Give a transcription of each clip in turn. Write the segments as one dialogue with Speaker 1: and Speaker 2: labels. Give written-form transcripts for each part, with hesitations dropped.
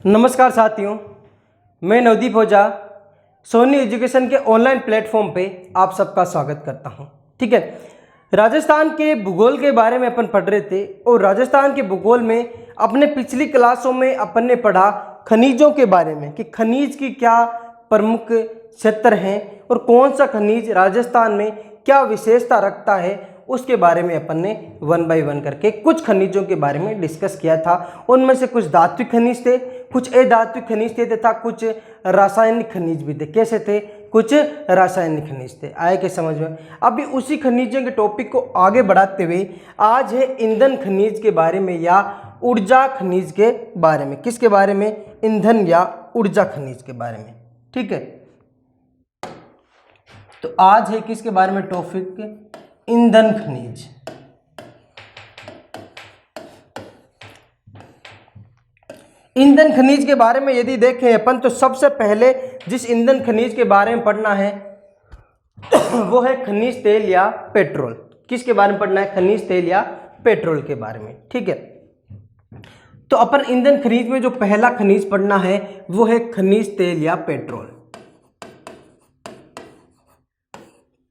Speaker 1: नमस्कार साथियों, मैं नवदीप ओझा सोनी एजुकेशन के ऑनलाइन प्लेटफॉर्म पे आप सबका स्वागत करता हूं। ठीक है, राजस्थान के भूगोल के बारे में अपन पढ़ रहे थे और राजस्थान के भूगोल में अपने पिछली क्लासों में अपन ने पढ़ा खनिजों के बारे में कि खनिज की क्या प्रमुख क्षेत्र हैं और कौन सा खनिज राजस्थान में क्या विशेषता रखता है, उसके बारे में अपन ने 1 बाय 1 करके कुछ खनिजों के बारे में डिस्कस किया था। उनमें से कुछ धात्विक खनिज थे, कुछ अधात्विक खनिज थे तथा कुछ रासायनिक खनिज भी थे। कैसे थे? कुछ रासायनिक खनिज थे। आए के समझ में? अभी उसी खनिजों के टॉपिक को आगे बढ़ाते हुए आज है ईंधन खनिज के बारे में या ऊर्जा खनिज के बारे में। किसके बारे में? ईंधन या ऊर्जा खनिज के बारे में। ठीक है, तो आज है किसके बारे में टॉपिक? ईंधन खनिज। ईंधन खनिज के बारे में यदि देखें अपन तो सबसे पहले जिस ईंधन खनिज के बारे में पढ़ना है वो है खनिज तेल या पेट्रोल। किसके बारे में पढ़ना है? खनिज तेल या पेट्रोल के बारे में। ठीक है, तो अपन ईंधन खनिज में जो पहला खनिज पढ़ना है वो है खनिज तेल या पेट्रोल।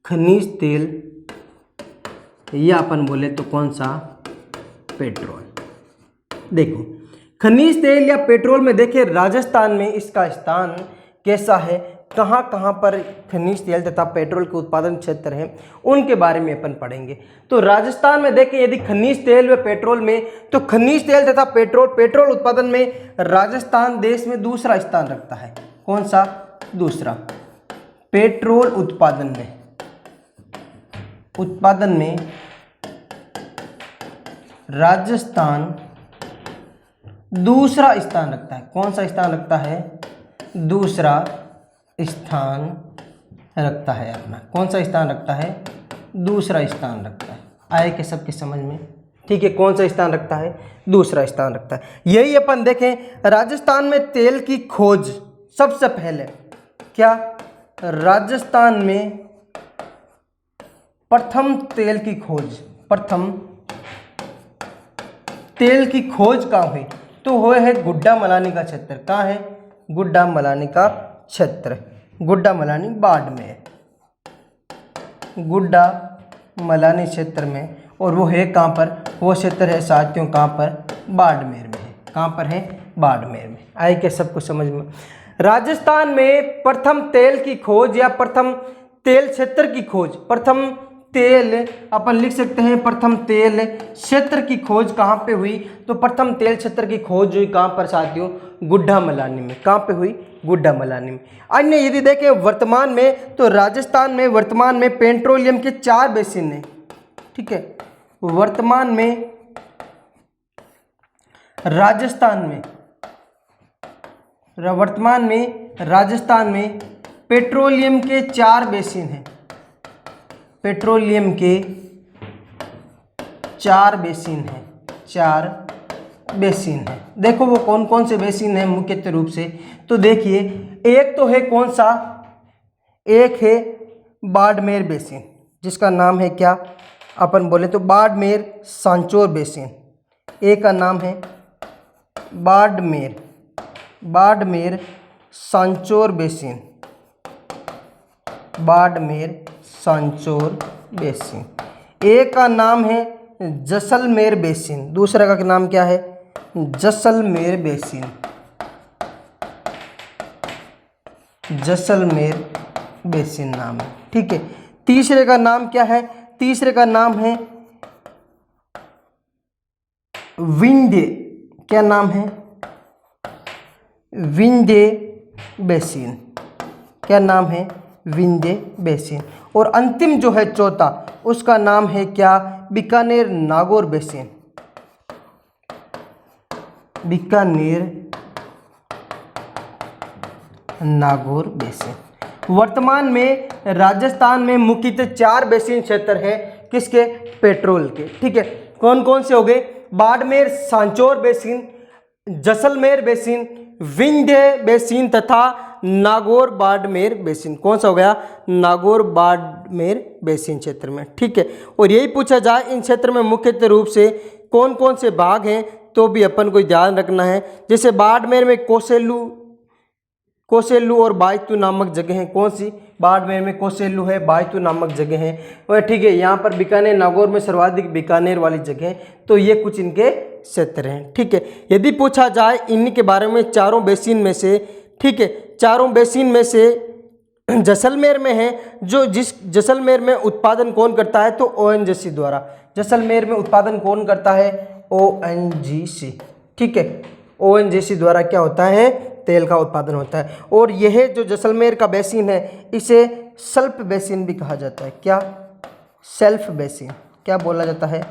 Speaker 1: खनिज तेल या अपन बोले तो कौन सा? पेट्रोल। देखो, खनिज तेल या पेट्रोल में देखिए राजस्थान में इसका स्थान कैसा है, कहाँ कहाँ पर खनिज तेल तथा पेट्रोल के उत्पादन क्षेत्र हैं, उनके बारे में अपन पढ़ेंगे। तो राजस्थान में देखें यदि खनिज तेल व पेट्रोल में, तो खनिज तेल तथा पेट्रोल उत्पादन में राजस्थान देश में दूसरा स्थान रखता है। कौन सा? दूसरा। पेट्रोल उत्पादन में राजस्थान दूसरा स्थान रखता है। कौन सा स्थान रखता है? दूसरा स्थान रखता है अपना। कौन सा स्थान रखता है? दूसरा स्थान रखता है। आए के सबके समझ में? ठीक है, कौन सा स्थान रखता है? दूसरा स्थान रखता है। यही अपन देखें राजस्थान में तेल की खोज सबसे पहले क्या? राजस्थान में प्रथम तेल की खोज कहाँ हुई? तो वो है गुड्डा मलानी का क्षेत्र। कहाँ है? गुड्डा मलानी का क्षेत्र। गुड्डा मलानी बाड़मेर, गुड्डा मलानी क्षेत्र में। और वो है कहाँ पर? वो क्षेत्र है साथियों कहाँ पर? बाड़मेर में है। कहाँ पर है? बाड़मेर में। आए क्या सबको समझ में? राजस्थान में प्रथम तेल की खोज या प्रथम तेल क्षेत्र की खोज, प्रथम तेल अपन लिख सकते हैं प्रथम तेल क्षेत्र की खोज कहाँ पे हुई? तो प्रथम तेल क्षेत्र की खोज हुई कहाँ पर साथियों? गुड्डा मलानी में। कहाँ पे हुई? गुड्डा मलानी में। अन्य यदि देखें वर्तमान में, तो राजस्थान में वर्तमान में पेट्रोलियम के 4 बेसिन हैं। ठीक है, वर्तमान में राजस्थान में पेट्रोलियम के 4 बेसिन हैं। पेट्रोलियम के 4 बेसिन हैं। देखो वो कौन कौन से बेसिन हैं मुख्य रूप से? तो देखिए, एक तो है कौन सा? एक है बाड़मेर बेसिन, जिसका नाम है क्या? अपन बोले तो बाड़मेर सांचौर बेसिन। एक का नाम है बाड़मेर सांचौर बेसिन। बाड़मेर सांचौर बेसिन। एक का नाम है जैसलमेर बेसिन। दूसरा का नाम क्या है? जैसलमेर बेसिन। जैसलमेर बेसिन नाम है। ठीक है, तीसरे का नाम क्या है? तीसरे का नाम है विंध्य। क्या नाम है? विंध्य बेसिन। क्या नाम है? विंध्य बेसिन। और अंतिम जो है चौथा, उसका नाम है क्या? बीकानेर नागौर बेसिन। बीकानेर नागौर बेसिन। वर्तमान में राजस्थान में मुख्यतः 4 बेसिन क्षेत्र है। किसके? पेट्रोल के। ठीक है, कौन कौन से हो गए? Barmer Sanchore basin, Jaisalmer basin, Vindhya basin तथा नागौर बाड़मेर बेसिन। कौन सा हो गया? नागौर बाड़मेर बेसिन क्षेत्र में। ठीक है, और यही पूछा जाए इन क्षेत्र में मुख्यतः रूप से कौन कौन से भाग हैं, तो भी अपन को ध्यान रखना है। जैसे बाड़मेर में कोसेलू और बायतू नामक जगह हैं। कौन सी? बाड़मेर में कोसेलू है, बायतू नामक जगह है। और ठीक है, यहाँ पर बीकानेर नागौर में सर्वाधिक बीकानेर वाली जगह है। तो ये कुछ इनके क्षेत्र हैं। ठीक है, यदि पूछा जाए इन्हीं के बारे में चारों बेसिन में से, ठीक है, चारों बेसिन में से जैसलमेर में है, जो जिस जैसलमेर में उत्पादन कौन करता है? तो ओएनजीसी द्वारा। जैसलमेर में उत्पादन कौन करता है? ओएनजीसी। ठीक है, ओएनजीसी द्वारा क्या होता है? तेल का उत्पादन होता है। और यह जो जैसलमेर का बेसिन है इसे सेल्फ बेसिन भी कहा जाता है। क्या? Self basin. क्या बोला जाता है?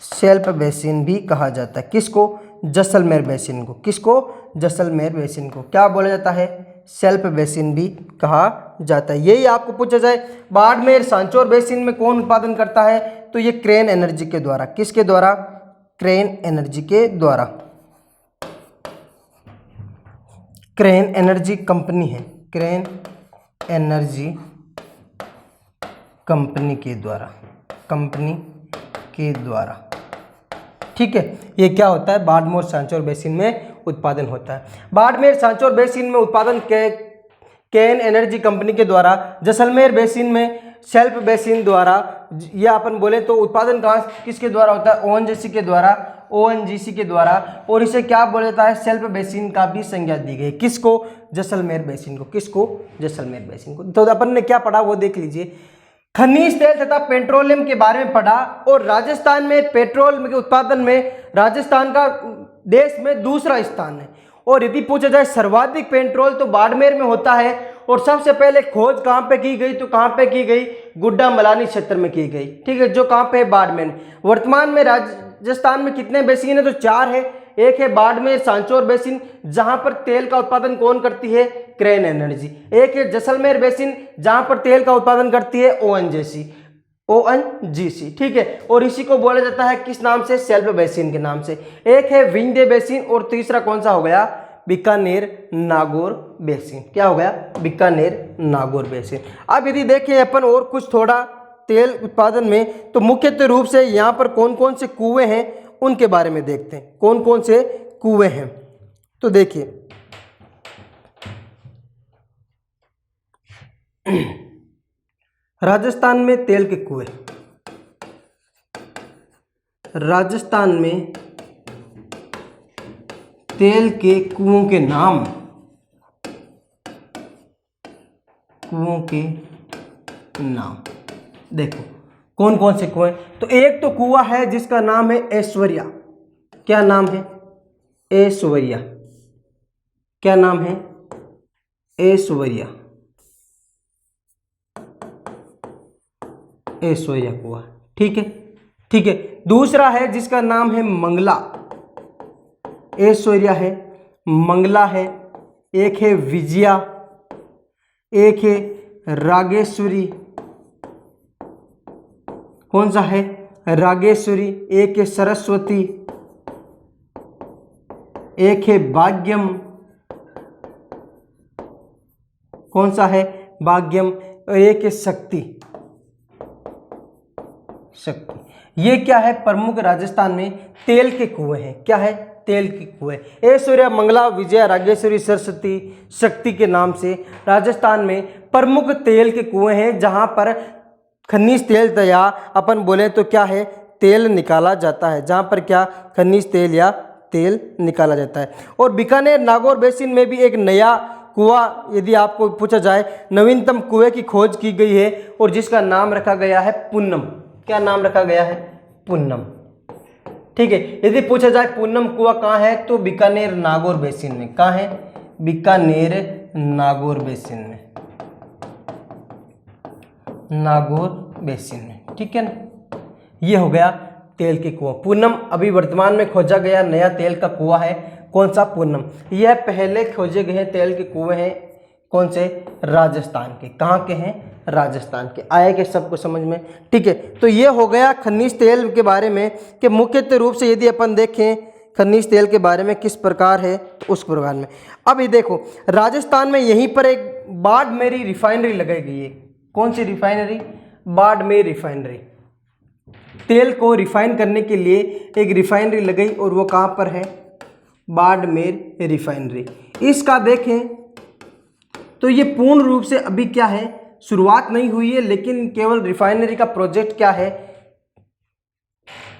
Speaker 1: सेल्फ बेसिन भी कहा जाता है। किसको? जैसलमेर बेसिन को। किसको? जैसलमेर बेसिन को क्या बोला जाता है? सेल्फ बेसिन भी कहा जाता है। यही आपको पूछा जाए बाड़मेर सांचौर बेसिन में कौन उत्पादन करता है? तो ये क्रेन एनर्जी के द्वारा। किसके द्वारा? क्रेन एनर्जी के द्वारा। क्रेन एनर्जी कंपनी है, क्रेन एनर्जी कंपनी के द्वारा। ठीक है, ये क्या होता है? बाड़मेर सांचौर बेसिन में उत्पादन होता है। बाड़मेर सांचौर बेसिन में उत्पादन कैन एनर्जी कंपनी के द्वारा, जैसलमेर बेसिन में सेल्फ बेसिन द्वारा, या अपन बोले तो उत्पादन कहाँ किसके द्वारा होता है? ओएनजीसी के द्वारा। ओएनजीसी के द्वारा। और इसे क्या बोला जाता है? सेल्फ बेसिन का भी संज्ञा दी गई। किसको? जैसलमेर बेसिन को। किसको? जैसलमेर बेसिन को। तो अपन ने क्या पढ़ा वो देख लीजिए। खनिज तेल तथा पेट्रोलियम के बारे में पढ़ा। और राजस्थान में पेट्रोल के उत्पादन में राजस्थान का देश में दूसरा स्थान है। और यदि पूछा जाए सर्वाधिक पेट्रोल तो बाड़मेर में होता है। और सबसे पहले खोज कहाँ पे की गई? तो कहाँ पे की गई? गुड्डा मलानी क्षेत्र में की गई। ठीक है, जो कहाँ पे है? बाड़मेर। वर्तमान में राजस्थान में कितने बेसिन है? तो 4 है। एक है बाड़मेर सांचौर बेसिन, जहां पर तेल का उत्पादन कौन करती है? Crane energy. एक है जैसलमेर बेसिन, जहां पर तेल का उत्पादन करती है ओएनजीसी। ठीक है, और इसी को बोला जाता है किस नाम से? सेल्फ बेसिन के नाम से। एक है विंध्य बेसिन और तीसरा कौन सा हो गया? बीकानेर नागौर बेसिन। क्या हो गया? बीकानेर नागौर बेसिन। अब यदि देखें अपन और कुछ थोड़ा तेल उत्पादन में, तो मुख्यतः रूप से यहाँ पर कौन कौन से कुएं हैं उनके बारे में देखते हैं। कौन कौन से कुएं हैं? तो देखिए, राजस्थान में तेल के कुएं, राजस्थान में तेल के कुओं के नाम, देखो कौन कौन से कुएं। तो एक तो कुआं है जिसका नाम है ऐश्वर्या। क्या नाम है? ऐश्वर्या। क्या नाम है? ऐश्वर्या। ऐश्वर्या कुआं। ठीक है, ठीक है। दूसरा है जिसका नाम है मंगला। ऐश्वर्या है, मंगला है, एक है विजया, एक है रागेश्वरी। कौन सा है? रागेश्वरी। एक है सरस्वती, एक है भाग्यम। कौन सा है? भाग्यम। और एक है शक्ति। ये क्या है? प्रमुख राजस्थान में तेल के कुएं हैं। क्या है? तेल के कुएं। ऐश्वर्या, मंगला, विजया, रागेश्वरी, सरस्वती, शक्ति के नाम से राजस्थान में प्रमुख तेल के कुएं हैं, जहां पर खनिज तेल या अपन बोले तो क्या है? तेल निकाला जाता है। जहां पर क्या? खनिज तेल या तेल निकाला जाता है। और बीकानेर नागौर बेसिन में भी एक नया कुआं, यदि आपको पूछा जाए, नवीनतम कुएं की खोज की गई है और जिसका नाम रखा गया है पूनम। क्या नाम रखा गया है? पूनम। ठीक है, यदि पूछा जाए पूनम कुआं कहाँ है? तो बीकानेर नागौर बेसिन में। कहाँ है? बीकानेर नागौर बेसिन में। नागौर बेसिन में। ठीक है ना, ये हो गया तेल के कुआं। पूनम अभी वर्तमान में खोजा गया नया तेल का कुआं है। कौन सा? पूनम। यह पहले खोजे गए तेल के कुएं हैं। कौन से? राजस्थान के। कहाँ के हैं? राजस्थान के। आए के सबको समझ में? ठीक है, तो ये हो गया खनिज तेल के बारे में कि मुख्यतः रूप से यदि अपन देखें खनिज तेल के बारे में किस प्रकार है, तो उस प्रकार में। अब ये देखो, राजस्थान में यहीं पर एक बाड़मेरी रिफाइनरी लगाई गई है। कौन सी रिफाइनरी? बाड़मेर रिफाइनरी। तेल को रिफाइन करने के लिए एक रिफाइनरी लगाई और वो कहाँ पर है, बाड़मेर रिफाइनरी। इसका देखें तो ये पूर्ण रूप से अभी क्या है, शुरुआत नहीं हुई है, लेकिन केवल रिफाइनरी का प्रोजेक्ट क्या है,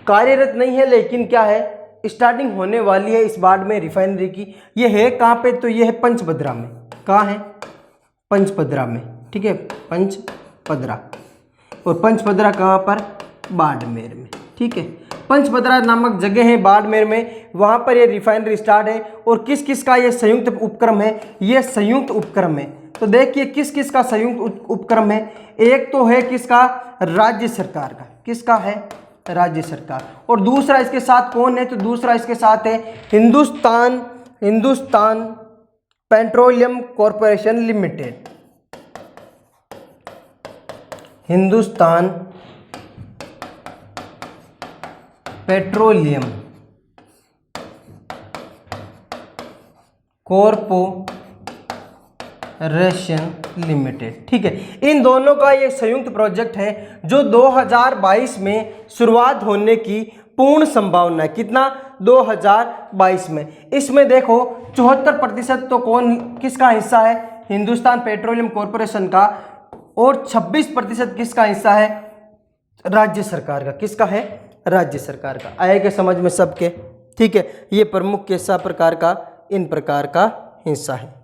Speaker 1: कार्यरत नहीं है, लेकिन क्या है, स्टार्टिंग होने वाली है इस बाड़मेर रिफाइनरी की। ये है कहाँ पे, तो ये है पंचपदरा में। कहाँ है, पंचपदरा में, ठीक है, पंचपदरा। और पंचपदरा कहाँ पर, बाड़मेर में, ठीक है। पंचपदरा नामक जगह है बाड़मेर में, वहाँ पर ये रिफाइनरी स्टार्ट है। और किस किस का ये संयुक्त उपक्रम है, ये संयुक्त उपक्रम है। तो देखिए किस किस का संयुक्त उपक्रम है, एक तो है किसका, राज्य सरकार का, किसका है, राज्य सरकार। और दूसरा इसके साथ कौन है, तो दूसरा इसके साथ है Hindustan petroleum corporation limited, Hindustan petroleum corporation limited, ठीक है। इन दोनों का ये संयुक्त प्रोजेक्ट है जो 2022 में शुरुआत होने की पूर्ण संभावना है। कितना, 2022 में। इसमें देखो 74% तो कौन, किसका हिस्सा है, हिंदुस्तान पेट्रोलियम कॉरपोरेशन का, और 26% किसका हिस्सा है, राज्य सरकार का। किसका है, राज्य सरकार का। आएगा समझ में सबके, ठीक है। ये प्रमुख कैसा प्रकार का, इन प्रकार का हिस्सा है,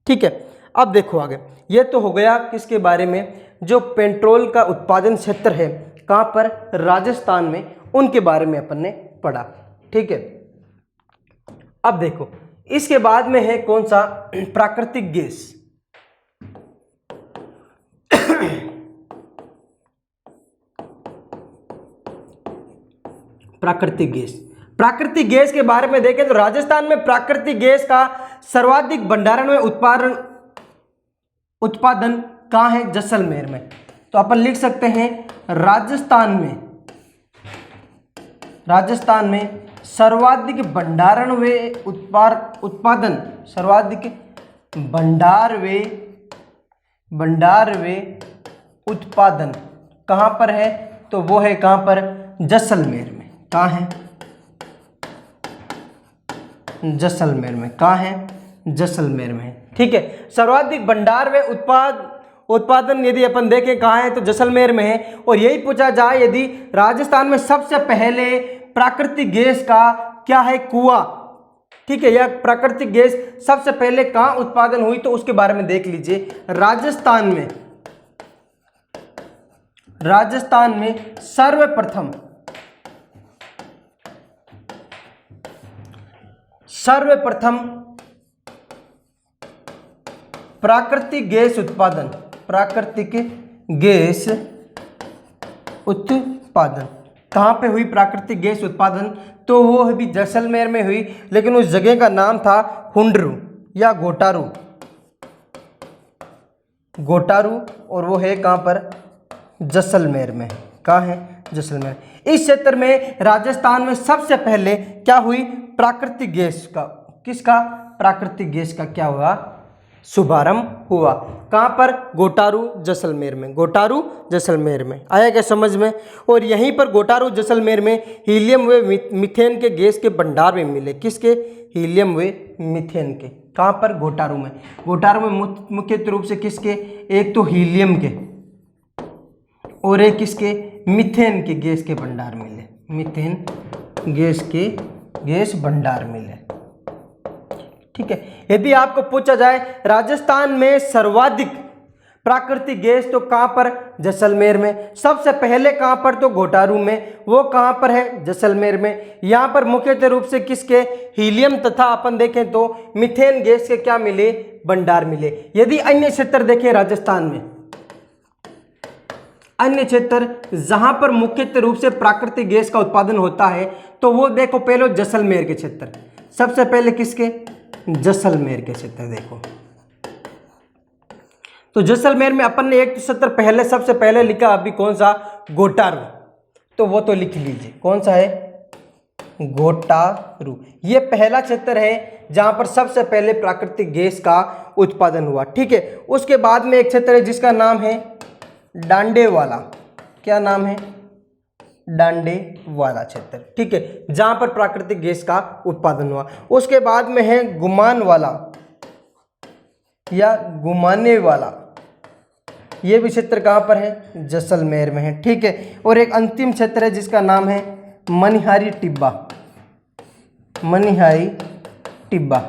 Speaker 1: ठीक है। अब देखो आगे, ये तो हो गया किसके बारे में, जो पेट्रोल का उत्पादन क्षेत्र है कहाँ पर, राजस्थान में, उनके बारे में अपन ने पढ़ा, ठीक है। अब देखो इसके बाद में है कौन सा, प्राकृतिक गैस। प्राकृतिक गैस, प्राकृतिक गैस के बारे में देखें तो राजस्थान में प्राकृतिक गैस का सर्वाधिक भंडारण में उत्पादन कहाँ है, जैसलमेर में। तो अपन लिख सकते हैं राजस्थान में सर्वाधिक भंडारण व उत्पादन, सर्वाधिक भंडार व उत्पादन कहाँ पर है, तो वो है कहाँ पर, जैसलमेर में। कहाँ है, जैसलमेर में। कहाँ है, जैसलमेर में, ठीक है। सर्वाधिक भंडार व उत्पादन यदि अपन देखें कहाँ है, तो जैसलमेर में है। और यही पूछा जाए यदि राजस्थान में सबसे पहले प्राकृतिक गैस का क्या है, कुआं, ठीक है, यह प्राकृतिक गैस सबसे पहले कहाँ उत्पादन हुई, तो उसके बारे में देख लीजिए। राजस्थान में सर्वप्रथम प्राकृतिक गैस उत्पादन कहाँ पे हुई, प्राकृतिक गैस उत्पादन, तो वो भी जैसलमेर में हुई, लेकिन उस जगह का नाम था हुंडरू या गोटारू, और वो है कहाँ पर, जैसलमेर में। कहाँ है, जैसलमेर। इस क्षेत्र में राजस्थान में सबसे पहले क्या हुई, प्राकृतिक गैस का, किसका, प्राकृतिक गैस का क्या हुआ, शुभारंभ हुआ। कहाँ पर, गोटारू जैसलमेर में, गोटारू जैसलमेर में। आया क्या समझ में। और यहीं पर गोटारू जैसलमेर में हीलियम व मीथेन के गैस के भंडार में मिले, किसके, हीलियम व मीथेन के। कहाँ पर, गोटारू में। गोटारू में मुख्य रूप से किसके, एक तो हीलियम के और एक किसके, मीथेन के गैस के भंडार मिले, मीथेन गैस के भंडार मिले, ठीक है। यदि आपको पूछा जाए राजस्थान में सर्वाधिक प्राकृतिक गैस, तो कहां पर, जैसलमेर में। सबसे पहले कहां पर, तो गोटारू में, वो कहां पर है, जैसलमेर में। यहां पर मुख्यतः रूप से किसके, हीलियम तथा अपन देखें तो मीथेन गैस के क्या मिले, भंडार मिले। यदि अन्य क्षेत्र देखें राजस्थान में, अन्य क्षेत्र जहां पर मुख्यतः रूप से प्राकृतिक गैस का उत्पादन होता है, तो वो देखो पहले जैसलमेर के क्षेत्र, सबसे पहले किसके, जैसलमेर के क्षेत्र देखो। तो जैसलमेर में अपन ने एक क्षेत्र पहले सबसे पहले लिखा, अभी कौन सा, गोटारू, तो वो तो लिख लीजिए, कौन सा है, गोटारू। ये पहला क्षेत्र है जहां पर सबसे पहले प्राकृतिक गैस का उत्पादन हुआ, ठीक है। उसके बाद में एक क्षेत्र है जिसका नाम है डांडेवाला। क्या नाम है, डांडे वाला क्षेत्र, ठीक है, जहां पर प्राकृतिक गैस का उत्पादन हुआ। उसके बाद में है गुमान वाला या घुमाने वाला, ये भी क्षेत्र कहाँ पर है, जैसलमेर में है, ठीक है। और एक अंतिम क्षेत्र है जिसका नाम है मनिहारी टिब्बा, मनिहारी टिब्बा,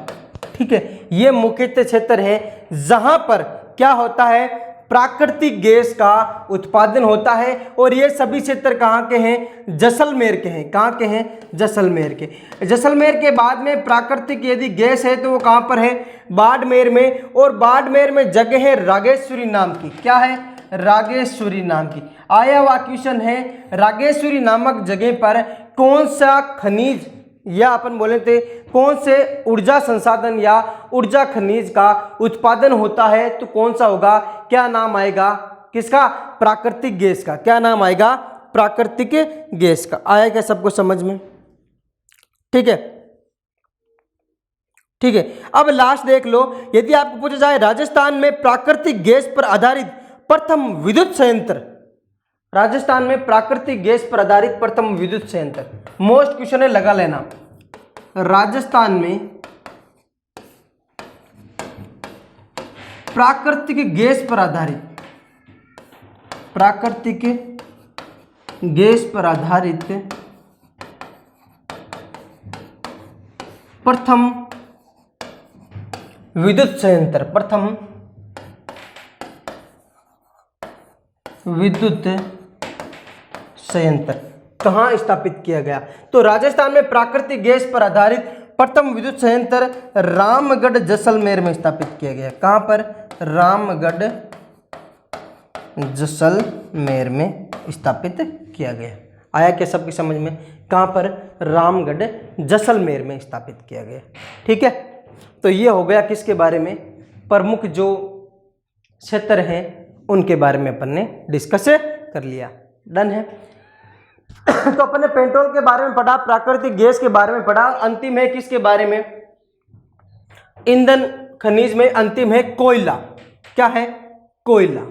Speaker 1: ठीक है। ये मुख्यतः क्षेत्र है जहां पर क्या होता है, प्राकृतिक गैस का उत्पादन होता है। और ये सभी क्षेत्र कहाँ के हैं, जैसलमेर के हैं। कहाँ के हैं, जैसलमेर के। जैसलमेर के बाद में प्राकृतिक यदि गैस है तो वो कहाँ पर है, बाड़मेर में। और बाड़मेर में जगह है रागेश्वरी नाम की, क्या है, रागेश्वरी नाम की। आया हुआ क्वेश्चन है, रागेश्वरी नामक जगह पर कौन सा खनिज या अपन बोले थे कौन से ऊर्जा संसाधन या ऊर्जा खनिज का उत्पादन होता है, तो कौन सा होगा, क्या नाम आएगा, किसका, प्राकृतिक गैस का। क्या नाम आएगा, प्राकृतिक गैस का। आया क्या सबको समझ में, ठीक है, ठीक है। अब लास्ट देख लो, यदि आपको पूछा जाए राजस्थान में प्राकृतिक गैस पर आधारित प्रथम विद्युत संयंत्र, राजस्थान में प्राकृतिक गैस पर आधारित प्रथम विद्युत संयंत्र, मोस्ट क्वेश्चन है, लगा लेना। राजस्थान में प्राकृतिक गैस पर आधारित, प्राकृतिक गैस पर आधारित प्रथम विद्युत संयंत्र, प्रथम विद्युत संयंत्र कहाँ स्थापित किया गया, तो राजस्थान में प्राकृतिक गैस पर आधारित प्रथम विद्युत संयंत्र रामगढ़ जैसलमेर में स्थापित किया गया। कहाँ पर, रामगढ़ जैसलमेर में स्थापित किया गया। आया क्या सबकी समझ में, कहाँ पर, रामगढ़ जैसलमेर में स्थापित किया गया, ठीक है। तो ये हो गया किसके बारे में, प्रमुख जो क्षेत्र हैं उनके बारे में अपन ने डिस्कस कर लिया, डन है। तो अपन ने पेट्रोल के बारे में पढ़ा, प्राकृतिक गैस के बारे में पढ़ा। अंतिम है किसके बारे में, ईंधन खनिज में अंतिम है कोयला। क्या है, कोयला।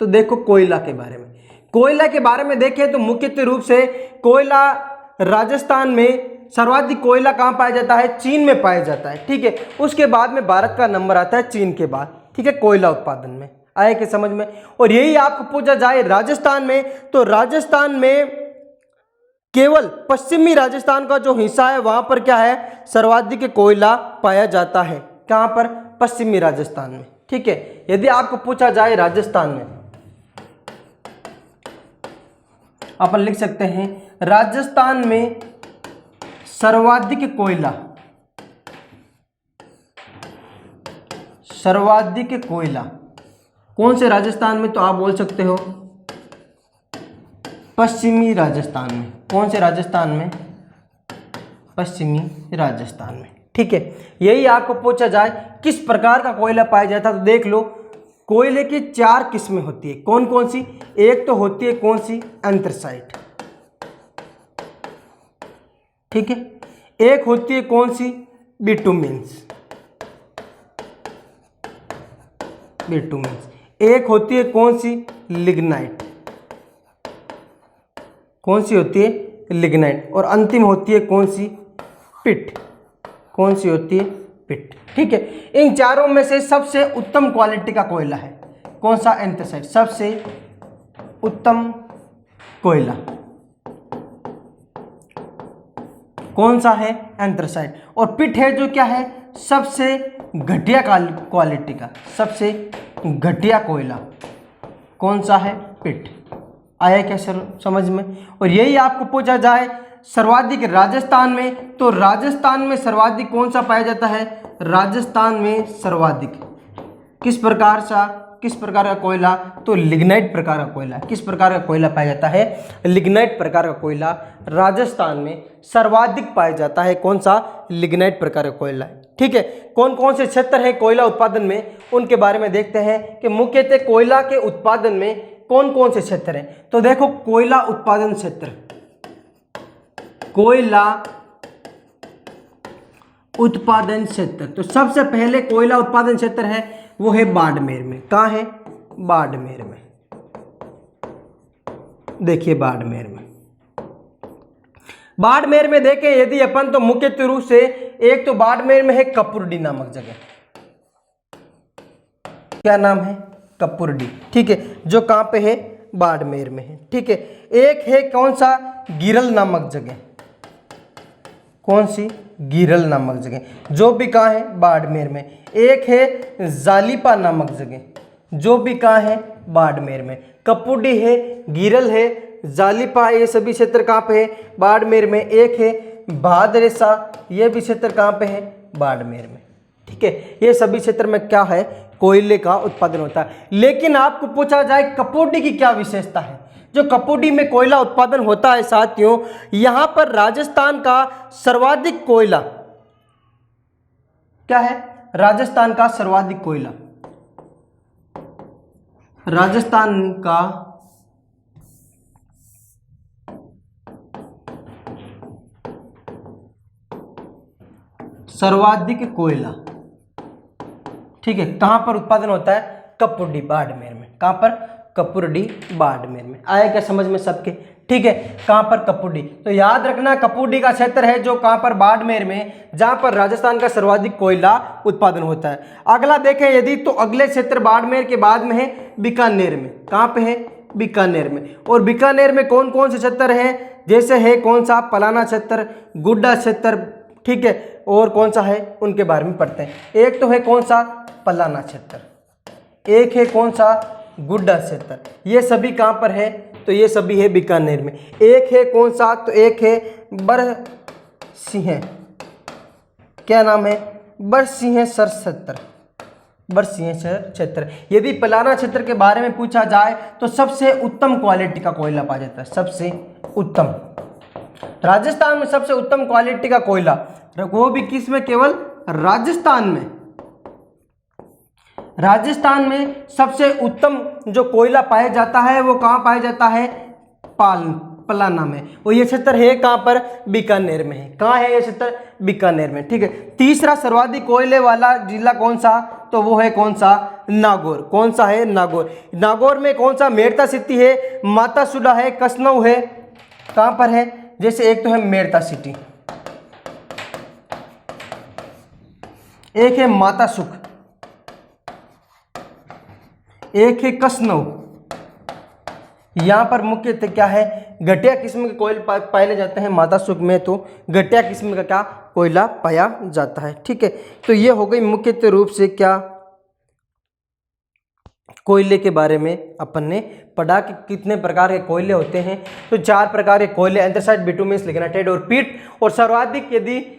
Speaker 1: तो देखो कोयला के बारे में, कोयला के बारे में देखें तो मुख्यतः रूप से कोयला राजस्थान में सर्वाधिक कोयला कहाँ पाया जाता है, चीन में पाया जाता है, ठीक है। उसके बाद में भारत का नंबर आता है चीन के बाद, ठीक है, कोयला उत्पादन में। आए कि समझ में। और यही आपको पूछा जाए राजस्थान में, तो राजस्थान में केवल पश्चिमी राजस्थान का जो हिस्सा है वहां पर क्या है, सर्वाधिक कोयला पाया जाता है। कहां पर, पश्चिमी राजस्थान में, ठीक है। यदि आपको पूछा जाए राजस्थान में, अपन लिख सकते हैं राजस्थान में सर्वाधिक कोयला, सर्वाधिक कोयला कौन से राजस्थान में, तो आप बोल सकते हो पश्चिमी राजस्थान में। कौन से राजस्थान में, पश्चिमी राजस्थान में, ठीक है। यही आपको पूछा जाए किस प्रकार का कोयला पाया जाता है, तो देख लो कोयले की 4 किस्में होती है। कौन कौन सी, एक तो होती है कौन सी, एंथ्रासाइट, ठीक है। एक होती है कौन सी, बिटुमेंस, बिटुमेंस। एक होती है कौन सी, लिग्नाइट, कौन सी होती है, लिग्नाइट। और अंतिम होती है कौन सी, पिट, कौन सी होती है, पिट, ठीक है। इन चारों में से सबसे उत्तम क्वालिटी का कोयला है कौन सा, एंथ्रासाइट, सबसे उत्तम कोयला कौन सा है, एंथ्रासाइट। और पिट है जो क्या है, सबसे घटिया क्वालिटी का, सबसे घटिया कोयला कौन सा है, पिट। आया क्या सर समझ में। और यही आपको पूछा जाए सर्वाधिक राजस्थान में, तो राजस्थान में सर्वाधिक कौन सा पाया जाता है, राजस्थान में सर्वाधिक किस प्रकार का कोयला, तो लिग्नाइट प्रकार का कोयला। किस प्रकार का कोयला पाया जाता है, लिग्नाइट प्रकार का कोयला राजस्थान में सर्वाधिक पाया जाता है। कौन सा, लिग्नाइट प्रकार का कोयला, ठीक है। कौन कौन से क्षेत्र हैं कोयला उत्पादन में, उनके बारे में देखते हैं कि मुख्यतः कोयला के उत्पादन में कौन कौन से क्षेत्र हैं। तो देखो कोयला उत्पादन क्षेत्र, कोयला उत्पादन क्षेत्र, तो सबसे पहले कोयला उत्पादन क्षेत्र है वो है बाड़मेर में। कहाँ है, बाड़मेर में, देखिए बाड़मेर में। बाड़मेर में देखें यदि अपन तो मुख्य रूप से एक तो बाड़मेर में है कपुर्डी नामक जगह, क्या नाम है, कपुर्डी, ठीक है, जो कहां पे है, बाड़मेर में है, ठीक है। एक है कौन सा, गिरल नामक जगह, कौन सी, गिरल नामक जगह, जो भी कहां है, बाड़मेर में। एक है जालिपा नामक जगह, जो भी कहां है, बाड़मेर में। कपुर्डी है, गिरल है, जालिपा, ये सभी क्षेत्र कहां पे है, बाड़मेर में। एक है भादरेसा, ये भी क्षेत्र कहां पे है, बाड़मेर में, ठीक है। ये सभी क्षेत्र में क्या है, कोयले का उत्पादन होता है। लेकिन आपको पूछा जाए कपुर्डी की क्या विशेषता है, जो कपुर्डी में कोयला उत्पादन होता है साथियों, यहां पर राजस्थान का सर्वाधिक कोयला क्या है, राजस्थान का सर्वाधिक कोयला, राजस्थान का सर्वाधिक कोयला, ठीक है, कहां पर उत्पादन होता है, कपुर्डी बाड़मेर में। कहां पर, कपुर्डी बाड़मेर में। आया क्या समझ में सबके, ठीक है। कहां पर, कपुर्डी। तो याद रखना कपुर्डी का क्षेत्र है जो कहां पर, बाड़मेर में, जहां पर राजस्थान का सर्वाधिक कोयला उत्पादन होता है। अगला देखें यदि तो अगले क्षेत्र बाड़मेर के बाद में है बीकानेर में। कहां पे है, बीकानेर में। और बीकानेर में कौन कौन से क्षेत्र हैं, जैसे है कौन सा, पलाना क्षेत्र, गुड्डा क्षेत्र, ठीक है, और कौन सा है उनके बारे में पढ़ते हैं। एक तो है कौन सा, पलाना क्षेत्र, एक है कौन सा, गुड्डा क्षेत्र, ये सभी कहां पर है, तो ये सभी है बीकानेर में। एक है कौन सा, तो एक है बरसिंह, क्या नाम है, बरसिंहसर क्षेत्र, बरसिंहसर क्षेत्र। यदि पलाना क्षेत्र के बारे में पूछा जाए तो सबसे उत्तम क्वालिटी का कोयला पाया जाता है, सबसे उत्तम, राजस्थान में सबसे उत्तम क्वालिटी का कोयला, वो भी किस में, केवल राजस्थान में। राजस्थान में सबसे उत्तम जो कोयला पाया जाता है वो कहाँ पाया जाता है, पलाना में। और ये क्षेत्र है कहाँ पर, बीकानेर में है। कहाँ है ये क्षेत्र, बीकानेर में, ठीक है। तीसरा सर्वाधिक कोयले वाला जिला कौन सा, तो वो है कौन सा, नागौर। कौन सा है, नागौर। नागौर में कौन सा, मेड़ता सिटी है, मातासुडा है, कसनऊ है, कहाँ पर है, जैसे एक तो है मेड़ता सिटी, एक है मातासुख, एक है कसनऊ। यहां पर मुख्यतः क्या है, घटिया किस्म के कोयले पाए जाते हैं। मातासुख में तो घटिया किस्म का क्या, कोयला पाया जाता है, ठीक है। तो ये हो गई मुख्यतः रूप से क्या, कोयले के बारे में अपन ने पढ़ा कि कितने प्रकार के कोयले होते हैं। तो 4 प्रकार के कोयले, एंथ्रासाइट, बिटुमिनस, लिग्नाइट और पीट। और सर्वाधिक यदि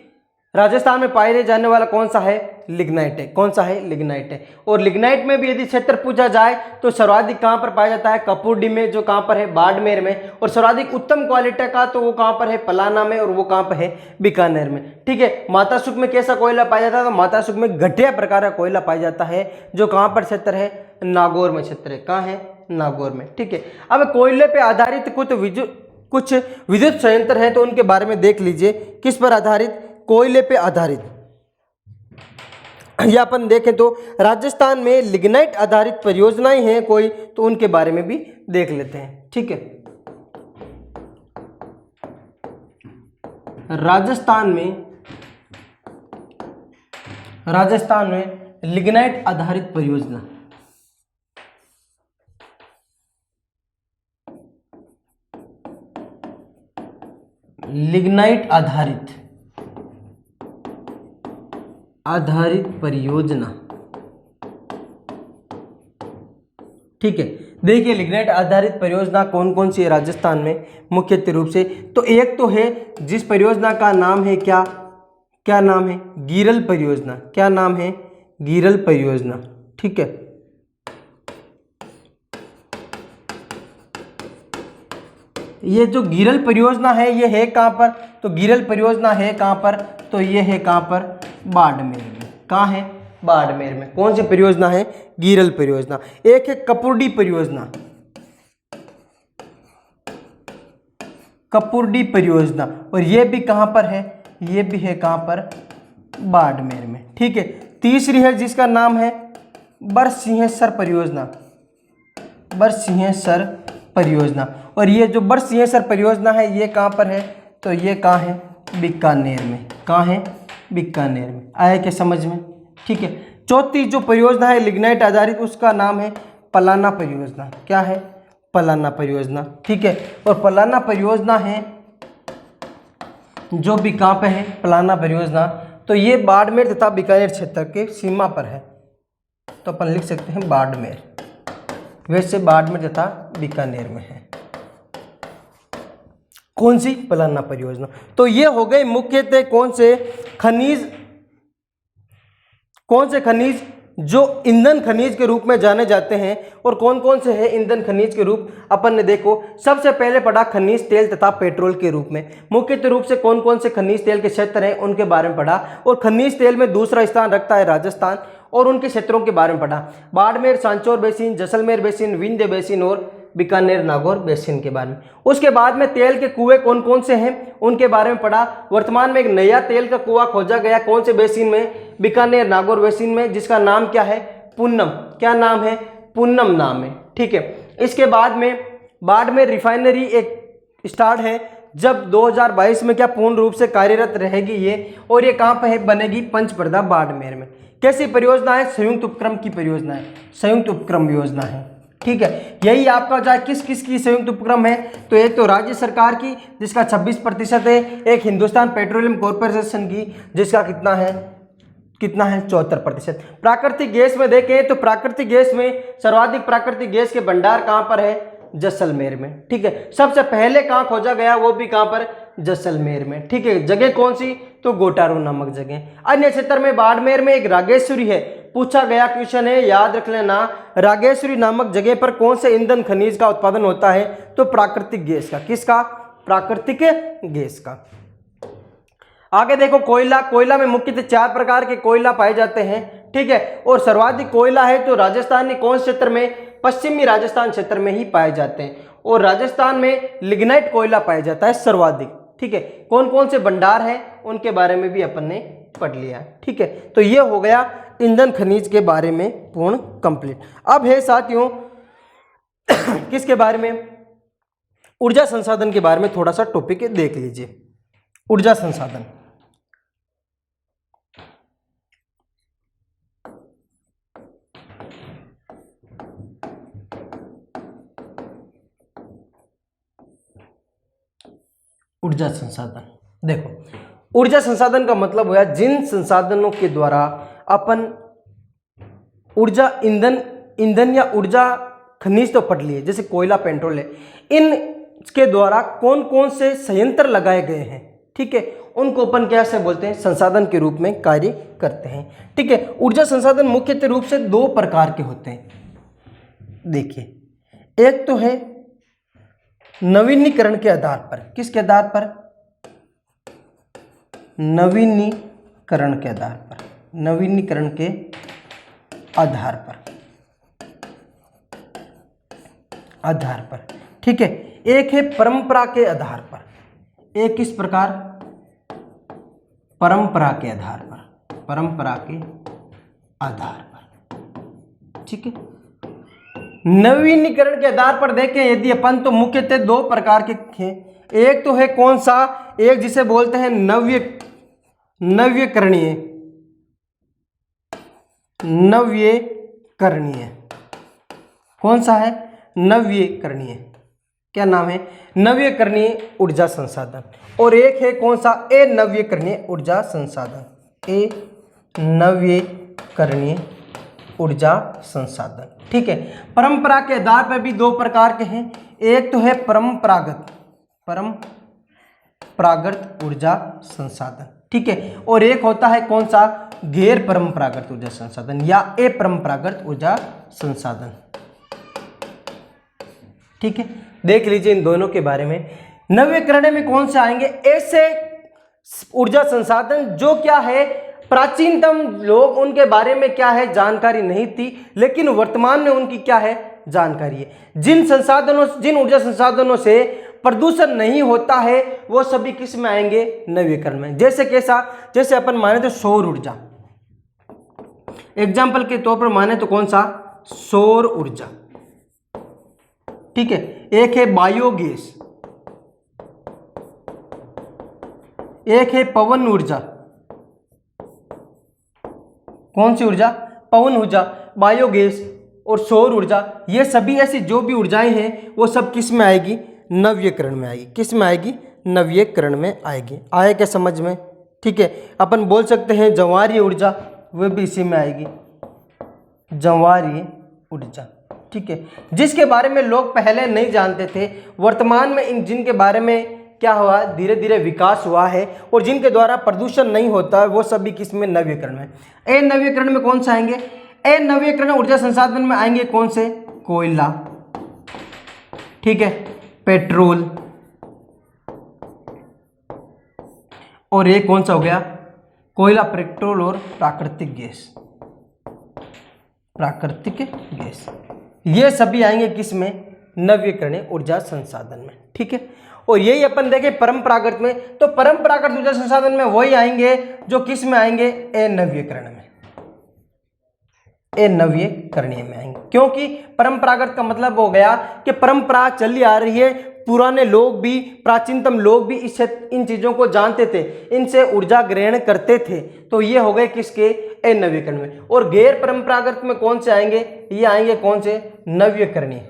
Speaker 1: राजस्थान में पाए जाने वाला कौन सा है, लिग्नाइट है। कौन सा है, लिग्नाइट है। और लिग्नाइट में भी यदि क्षेत्र पूछा जाए तो सर्वाधिक कहां पर पाया जाता है, कपुर्डी में, जो कहां पर है, बाड़मेर में। और सर्वाधिक उत्तम क्वालिटी का तो वो कहां पर है, पलाना में, और वो कहां पर है, बीकानेर में, ठीक है। मातासुख में कैसा कोयला पाया जाता है, तो मातासुख में घटिया प्रकार का कोयला पाया जाता है, जो कहां पर क्षेत्र है, नागौर में क्षेत्र है। कहां है, नागौर में, ठीक है। अब कोयले पे आधारित कुछ विद्युत संयंत्र हैं, तो उनके बारे में देख लीजिए। किस पर आधारित, कोयले पे आधारित। या अपन देखें तो राजस्थान में लिग्नाइट आधारित परियोजनाएं हैं कोई, तो उनके बारे में भी देख लेते हैं, ठीक है। राजस्थान में लिग्नाइट आधारित परियोजना, लिग्नाइट आधारित परियोजना, ठीक है। देखिए लिग्नाइट आधारित परियोजना कौन कौन सी है राजस्थान में मुख्य रूप से। तो एक तो है जिस परियोजना का नाम है क्या नाम है, गिरल परियोजना। क्या नाम है, गिरल परियोजना, ठीक है। ये जो गिरल परियोजना है ये है कहां पर, तो गिरल परियोजना है कहां पर, तो ये है कहां पर, बाड़मेर में। कहां है, बाड़मेर में। कौन सी परियोजना है, गिरल परियोजना। एक है कपुर्डी परियोजना, कपुर्डी परियोजना, और ये भी कहां पर है, ये भी है कहां पर, बाड़मेर में, ठीक है। तीसरी है जिसका नाम है बरसिंहसर परियोजना, बरसिंहसर परियोजना, और ये जो बरसिंहेश्वर परियोजना है ये कहाँ पर है, तो ये कहाँ है, बीकानेर में। कहाँ है, बीकानेर में। आया क्या समझ में, ठीक है। चौथी जो परियोजना है लिग्नाइट आधारित, उसका नाम है पलाना परियोजना। क्या है, पलाना परियोजना, ठीक है। और पलाना परियोजना है जो भी कहाँ पे है, पलाना परियोजना, तो ये बाड़मेर तथा बीकानेर क्षेत्र के सीमा पर है, तो अपन लिख सकते हैं बाड़मेर। वैसे बाड़मेर तथा बीकानेर में है कौन सी, पलाना परियोजना। तो ये हो गए मुख्यतः कौन से खनिज जो ईंधन खनिज के रूप में जाने जाते हैं, और कौन कौन से हैं ईंधन खनिज के रूप। अपन ने देखो सबसे पहले पढ़ा खनिज तेल तथा पेट्रोल के रूप में। मुख्यतः रूप से कौन कौन से खनिज तेल के क्षेत्र हैं उनके बारे में पढ़ा, और खनिज तेल में दूसरा स्थान रखता है राजस्थान, और उनके क्षेत्रों के बारे में पढ़ा। Barmer Sanchore basin, Jaisalmer basin, Vindhya basin और बीकानेर नागौर बेसिन के बारे में। उसके बाद में तेल के कुएं कौन कौन से हैं उनके बारे में पढ़ा। वर्तमान में एक नया तेल का कुआं खोजा गया, कौन से बेसिन में, बीकानेर नागौर बेसिन में, जिसका नाम क्या है, पूनम। क्या नाम है, पूनम नाम है, ठीक है। इसके बाद में बाड़मेर रिफाइनरी एक स्टार्ट है, जब 2022 में क्या पूर्ण रूप से कार्यरत रहेगी ये, और ये कहाँ पर है, बनेगी पंचप्रदा बाड़मेर में। कैसी परियोजना है, संयुक्त उपक्रम की परियोजना है, संयुक्त उपक्रम योजना है, ठीक है। यही आपका चाहे किस किस की संयुक्त उपक्रम है, तो एक तो राज्य सरकार की जिसका 26% है, एक हिंदुस्तान पेट्रोलियम कॉर्पोरेशन की जिसका कितना है 74%। प्राकृतिक गैस में देखें तो प्राकृतिक गैस में सर्वाधिक प्राकृतिक गैस के भंडार कहाँ पर है, जैसलमेर में, ठीक है। सबसे पहले कहाँ खोजा गया, वो भी कहाँ पर, जैसलमेर में, ठीक है। जगह कौन सी, तो गोटारू नामक जगह। अन्य क्षेत्र में बाड़मेर में एक रागेश्वरी है, पूछा गया क्वेश्चन है, याद रख लेना। रागेश्वरी नामक जगह पर कौन से ईंधन खनिज का उत्पादन होता है, तो प्राकृतिक गैस का। किसका, प्राकृतिक गैस का। आगे देखो कोयला में मुख्यतः 4 प्रकार के कोयला पाए जाते हैं, ठीक है। और सर्वाधिक कोयला है तो राजस्थान के कौन क्षेत्र में, पश्चिमी राजस्थान क्षेत्र में ही पाए जाते हैं, और राजस्थान में लिग्नाइट कोयला पाया जाता है सर्वाधिक, ठीक है। कौन कौन से भंडार हैं उनके बारे में भी अपन ने पढ़ लिया, ठीक है। तो ये हो गया ईंधन खनिज के बारे में पूर्ण कंप्लीट। अब है साथियों किसके बारे में, ऊर्जा संसाधन के बारे में थोड़ा सा टॉपिक देख लीजिए। ऊर्जा संसाधन, ऊर्जा संसाधन, देखो ऊर्जा संसाधन का मतलब हुआ जिन संसाधनों के द्वारा अपन ऊर्जा ईंधन या ऊर्जा खनिज तो पढ़ लिए, जैसे कोयला पेट्रोल है, इनके द्वारा कौन कौन से संयंत्र लगाए गए हैं, ठीक है, उनको अपन कैसे बोलते हैं, संसाधन के रूप में कार्य करते हैं, ठीक है। ऊर्जा संसाधन मुख्यतः रूप से 2 प्रकार के होते हैं। देखिए, एक तो है नवीनीकरण के आधार पर, किसके आधार पर, नवीनीकरण के आधार पर, नवीनीकरण के आधार पर, ठीक है। एक है परंपरा के आधार पर, एक किस प्रकार, परंपरा के आधार पर, परंपरा के आधार पर, ठीक है। नवीनीकरण के आधार पर देखें यदि अपन, तो मुख्यतः 2 प्रकार के हैं। एक तो है कौन सा, एक जिसे बोलते हैं नव्यकरणीय, कौन सा है, नव्यकरणीय, क्या नाम है, नव्यकरणीय ऊर्जा संसाधन। और एक है कौन सा, अनव्यकरणीय ऊर्जा संसाधन, अनव्यकरणीय ऊर्जा संसाधन, ठीक है। परंपरा के आधार पर भी 2 प्रकार के हैं। एक तो है परंपरागत ऊर्जा संसाधन, ठीक है। और एक होता है कौन सा, गैर परंपरागत ऊर्जा संसाधन या अपरंपरागत ऊर्जा संसाधन, ठीक है। देख लीजिए इन दोनों के बारे में। नवीकरण में कौन से आएंगे, ऐसे ऊर्जा संसाधन जो क्या है, प्राचीनतम लोग उनके बारे में क्या है जानकारी नहीं थी, लेकिन वर्तमान में उनकी क्या है जानकारी है। जिन ऊर्जा संसाधनों से प्रदूषण नहीं होता है वो सभी किस में आएंगे, नवीकरण में। जैसे कैसा, जैसे अपन माने तो सौर ऊर्जा, एग्जाम्पल के तौर पर माने तो कौन सा, सौर ऊर्जा, ठीक है। एक है बायोगैस, एक है पवन ऊर्जा। कौन सी ऊर्जा? पवन ऊर्जा, बायोगैस और सौर ऊर्जा। ये सभी ऐसी जो भी ऊर्जाएं हैं वो सब किस में आएगी? नवीकरण में आएगी। किस में आएगी? नवीकरण में आएगी। आया क्या समझ में? ठीक है। अपन बोल सकते हैं जवारीय ऊर्जा, वो भी इसी में आएगी, जवारीय ऊर्जा। ठीक है, जिसके बारे में लोग पहले नहीं जानते थे, वर्तमान में इन जिनके बारे में क्या हुआ? धीरे धीरे विकास हुआ है और जिनके द्वारा प्रदूषण नहीं होता है वो सभी किस में? नवीकरण में। ए नवीकरण में कौन सा आएंगे? ए नवीकरण ऊर्जा संसाधन में आएंगे कौन से? कोयला, ठीक है, पेट्रोल, और एक कौन सा हो गया? कोयला, पेट्रोल और प्राकृतिक गैस। प्राकृतिक गैस ये सभी आएंगे किस में? नवीकरणीय ऊर्जा संसाधन में। ठीक है, और यही अपन देखें परंपरागत में, तो परंपरागत ऊर्जा संसाधन में वही आएंगे जो किस में आएंगे? ए नवीकरण में, ए नवीकरणीय में आएंगे। क्योंकि परंपरागत का मतलब हो गया कि परंपरा चली आ रही है, पुराने लोग भी, प्राचीनतम लोग भी इन चीजों को जानते थे, इनसे ऊर्जा ग्रहण करते थे, तो ये हो गए किसके? ए नवीकरण में। और गैर परंपरागत में कौन से आएंगे? ये आएंगे कौन से? नवीकरणीय।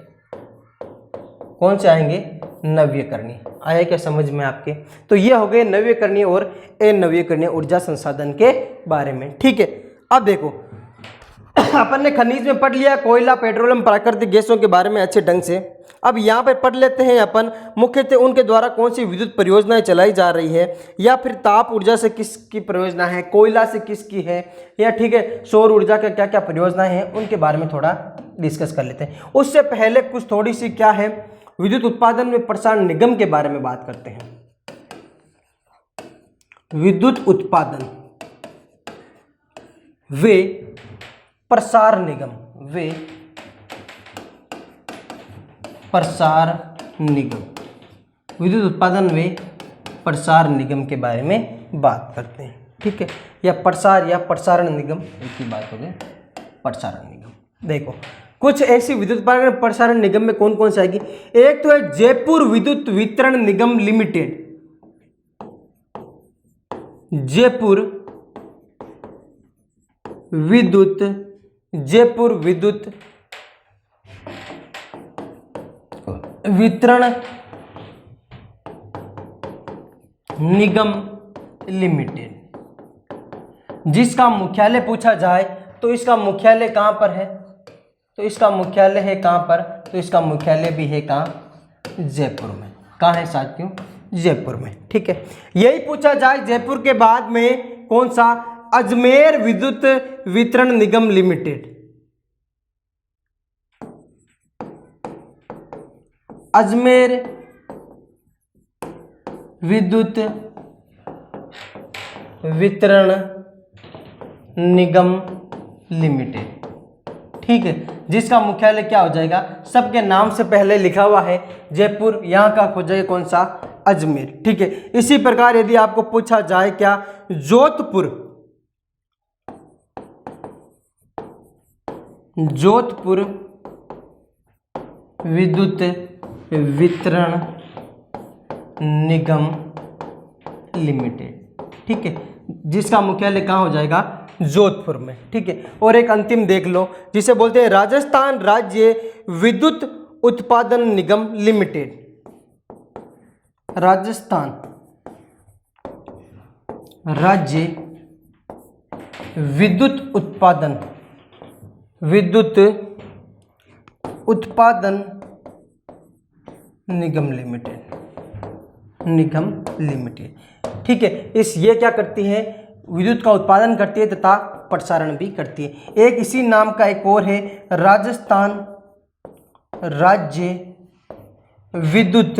Speaker 1: कौन से आएंगे? नवीकरणीय। आया क्या समझ में आपके? तो ये हो गए नवीकरणीय और अनवीकरणीय ऊर्जा संसाधन के बारे में। ठीक है, अब देखो अपन ने खनिज में पढ़ लिया कोयला, पेट्रोलियम, प्राकृतिक गैसों के बारे में अच्छे ढंग से। अब यहाँ पे पढ़ लेते हैं अपन मुख्यतः उनके द्वारा कौन सी विद्युत परियोजनाएं चलाई जा रही है, या फिर ताप ऊर्जा से किसकी परियोजना है, कोयला से किसकी है, या ठीक है सौर ऊर्जा के क्या क्या परियोजनाएं हैं, उनके बारे में थोड़ा डिस्कस कर लेते हैं। उससे पहले कुछ थोड़ी सी क्या है, विद्युत उत्पादन में प्रसारण निगम के बारे में बात करते हैं। विद्युत उत्पादन वे प्रसार निगम, वे प्रसार निगम, विद्युत उत्पादन वे प्रसार निगम के बारे में बात करते हैं। ठीक है, या प्रसार या प्रसारण निगम एक ही बात हो गई, प्रसारण निगम। देखो कुछ ऐसी विद्युत उत्पादन प्रसारण निगम में कौन कौन सी आएगी। एक तो है जयपुर विद्युत वितरण निगम लिमिटेड, जयपुर विद्युत, जयपुर विद्युत वितरण निगम लिमिटेड, जिसका मुख्यालय पूछा जाए तो इसका मुख्यालय कहां पर है, तो इसका मुख्यालय है कहां पर, तो इसका मुख्यालय भी है कहां, जयपुर में। कहां है साथियों, जयपुर में। ठीक है, यही पूछा जाए जयपुर के बाद में कौन सा, अजमेर विद्युत वितरण निगम लिमिटेड, अजमेर विद्युत वितरण निगम लिमिटेड। ठीक है, जिसका मुख्यालय क्या हो जाएगा, सबके नाम से पहले लिखा हुआ है जयपुर, यहां का हो जाएगा कौन सा, अजमेर। ठीक है, इसी प्रकार यदि आपको पूछा जाए क्या, जोधपुर, जोधपुर विद्युत वितरण निगम लिमिटेड। ठीक है, जिसका मुख्यालय कहाँ हो जाएगा, जोधपुर में। ठीक है, और एक अंतिम देख लो जिसे बोलते हैं राजस्थान राज्य विद्युत उत्पादन निगम लिमिटेड, राजस्थान राज्य विद्युत उत्पादन, विद्युत उत्पादन निगम लिमिटेड, निगम लिमिटेड। ठीक है, इस ये क्या करती है, विद्युत का उत्पादन करती है तथा प्रसारण भी करती है। एक इसी नाम का एक और है राजस्थान राज्य विद्युत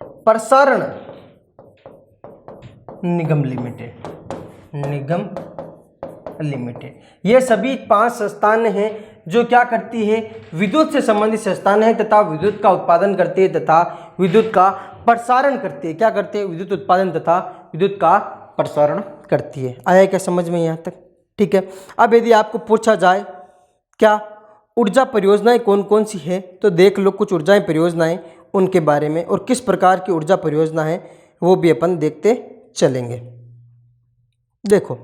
Speaker 1: प्रसारण निगम लिमिटेड, निगम लिमिटेड। ये सभी 5 संस्थान हैं जो क्या करती है, विद्युत से संबंधित संस्थान है तथा विद्युत का उत्पादन करती है तथा विद्युत का प्रसारण करती है। क्या करते हैं, विद्युत उत्पादन तथा विद्युत का प्रसारण करती है। आया क्या समझ में यहाँ तक। ठीक है, अब यदि आपको पूछा जाए क्या, ऊर्जा परियोजनाएं कौन कौन सी है, तो देख लो कुछ ऊर्जा परियोजनाएं उनके बारे में, और किस प्रकार की ऊर्जा परियोजना है वो भी अपन देखते चलेंगे। देखो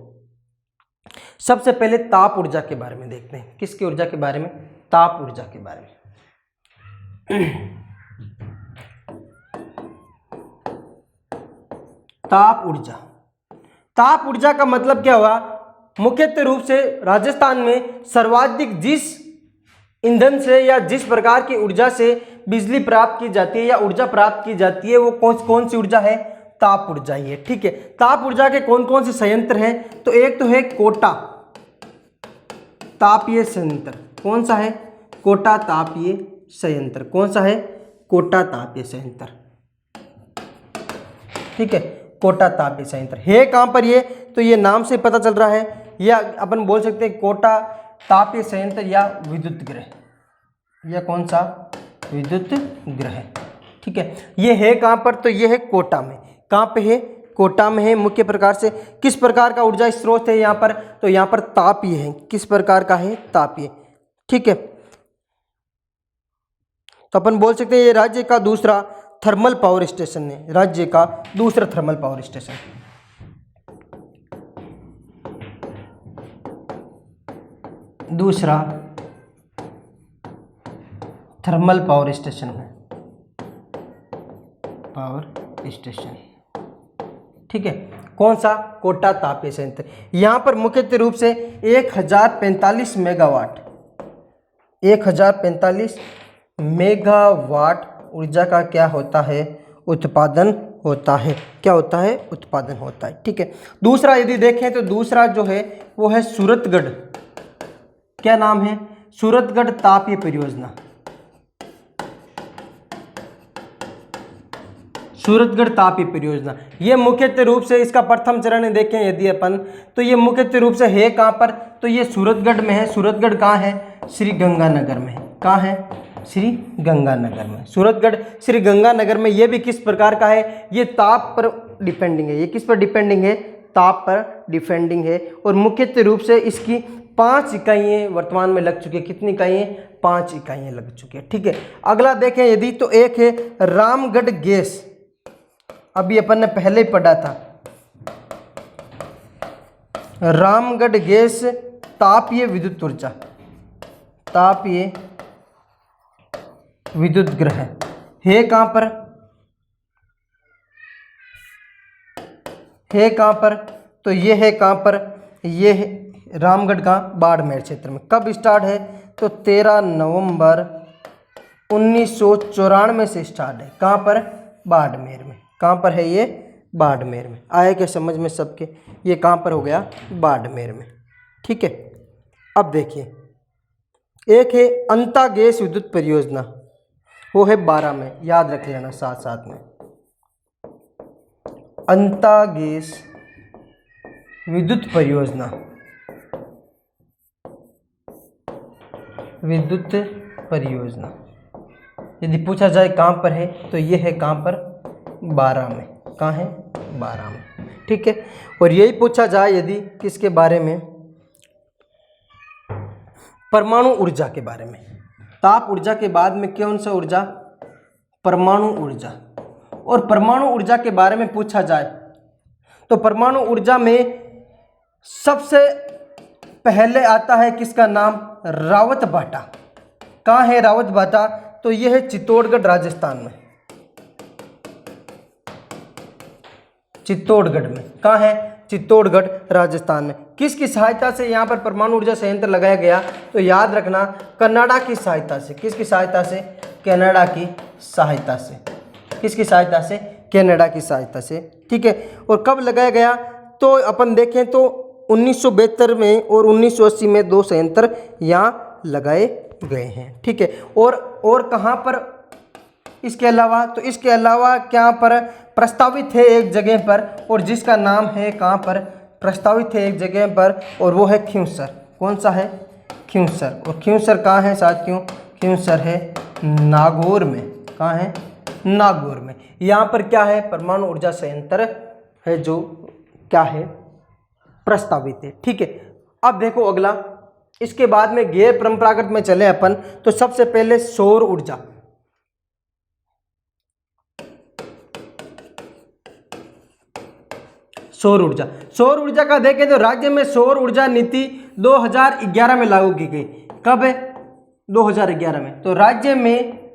Speaker 1: सबसे पहले ताप ऊर्जा के बारे में देखते हैं। किसकी ऊर्जा के बारे में? ताप ऊर्जा के बारे में। ताप ऊर्जा, ताप ऊर्जा का मतलब क्या हुआ? मुख्यतः रूप से राजस्थान में सर्वाधिक जिस ईंधन से या जिस प्रकार की ऊर्जा से बिजली प्राप्त की जाती है या ऊर्जा प्राप्त की जाती है वो कौन सी ऊर्जा है? ताप ऊर्जा ही है। ठीक है, ताप ऊर्जा के कौन कौन से संयंत्र हैं? तो एक तो है कोटा तापीय संयंत्र। कौन सा है? कोटा तापीय संयंत्र। कौन सा है? कोटा तापीय संयंत्र। ठीक है, कोटा तापीय संयंत्र है कहाँ पर ये? तो ये नाम से पता चल रहा है, या अपन बोल सकते हैं कोटा तापीय संयंत्र या विद्युत गृह, या कौन सा? विद्युत गृह। ठीक है, ये है कहाँ पर? तो ये है कोटा में। कहाँ पे है? कोटा में है। मुख्य प्रकार से किस प्रकार का ऊर्जा स्रोत है यहाँ पर? तो यहाँ पर तापीय है। किस प्रकार का है? तापीय। ठीक है, तो अपन बोल सकते हैं ये राज्य का दूसरा थर्मल पावर स्टेशन है। राज्य का दूसरा थर्मल पावर स्टेशन। दूसरा थर्मल पावर स्टेशन है, पावर स्टेशन। ठीक है, कौन सा? कोटा तापीय संयंत्र। यहाँ पर मुख्य रूप से 1045 मेगावाट, 1045 मेगावाट ऊर्जा का क्या होता है? उत्पादन होता है। क्या होता है? उत्पादन होता है। ठीक है, दूसरा यदि देखें तो दूसरा जो है वो है सूरतगढ़। क्या नाम है? सूरतगढ़ तापीय परियोजना। सूरतगढ़ तापीय परियोजना, ये मुख्यतः रूप से इसका प्रथम चरण देखें यदि अपन, तो ये मुख्यतः रूप से है कहाँ पर? तो ये सूरतगढ़ में है। सूरतगढ़ कहाँ है? श्री गंगानगर में है। कहाँ है? श्री गंगानगर में। सूरतगढ़ श्री गंगानगर में। ये भी किस प्रकार का है? ये ताप पर डिपेंडिंग है। ये किस पर डिपेंडिंग है? ताप पर डिपेंडिंग है। और मुख्यतः रूप से इसकी 5 इकाइयाँ वर्तमान में लग चुकी है। कितनी इकाइयाँ? 5 इकाइयाँ लग चुकी है। ठीक है, अगला देखें यदि, तो एक है रामगढ़ गैस। अभी अपन ने पहले ही पढ़ा था, रामगढ़ गैस तापीय विद्युत ऊर्जा, तापीय विद्युत गृह है कहाँ पर? है कहाँ पर? तो ये है कहाँ पर? ये है रामगढ़ का बाड़मेर क्षेत्र में। कब स्टार्ट है? तो 13 नवंबर 1994 से स्टार्ट है। कहाँ पर? बाड़मेर में। कहाँ पर है ये? बाड़मेर में। आया क्या समझ में सबके? ये कहाँ पर हो गया? बाड़मेर में। ठीक है, अब देखिए एक है अंता गैस विद्युत परियोजना, वो है 12 में। याद रख लेना साथ साथ में। अंता गैस विद्युत परियोजना, विद्युत परियोजना यदि पूछा जाए कहाँ पर है, तो ये है कहाँ पर? 12 में। कहाँ है? 12 में। ठीक है, और यही पूछा जाए यदि किसके बारे में? परमाणु ऊर्जा के बारे में। ताप ऊर्जा के बाद में कौन सा ऊर्जा? परमाणु ऊर्जा। और परमाणु ऊर्जा के बारे में पूछा जाए तो परमाणु ऊर्जा में सबसे पहले आता है किसका नाम? रावत भाटा। कहाँ है रावत भाटा? तो यह है चित्तौड़गढ़ राजस्थान में। चित्तौड़गढ़ में। कहाँ है? चित्तौड़गढ़ राजस्थान में। किसकी सहायता से यहाँ पर परमाणु ऊर्जा संयंत्र लगाया गया? तो याद रखना कनाडा की सहायता से। किसकी सहायता से? कनाडा की सहायता से। किसकी सहायता से? कनाडा की सहायता से। ठीक है, और कब लगाया गया? तो अपन देखें तो 1972 में और 1980 में 2 संयंत्र यहाँ लगाए गए हैं। ठीक है, और कहाँ पर इसके अलावा? तो इसके अलावा क्या पर प्रस्तावित है एक जगह पर, और जिसका नाम है कहाँ पर? प्रस्तावित है एक जगह पर, और वो है खिंवसर। कौन सा है? खिंवसर। और खिंवसर कहाँ है साथियों? खिंवसर है नागौर में। कहाँ है? नागौर में। यहाँ पर क्या है? परमाणु ऊर्जा संयंत्र है जो क्या है? प्रस्तावित है। ठीक है, अब देखो अगला इसके बाद में गैर परंपरागत में चले अपन तो सबसे पहले सौर ऊर्जा। सौर ऊर्जा, सौर ऊर्जा का देखें तो राज्य में सौर ऊर्जा नीति 2011 में लागू की गई। कब है? 2011 में। तो राज्य में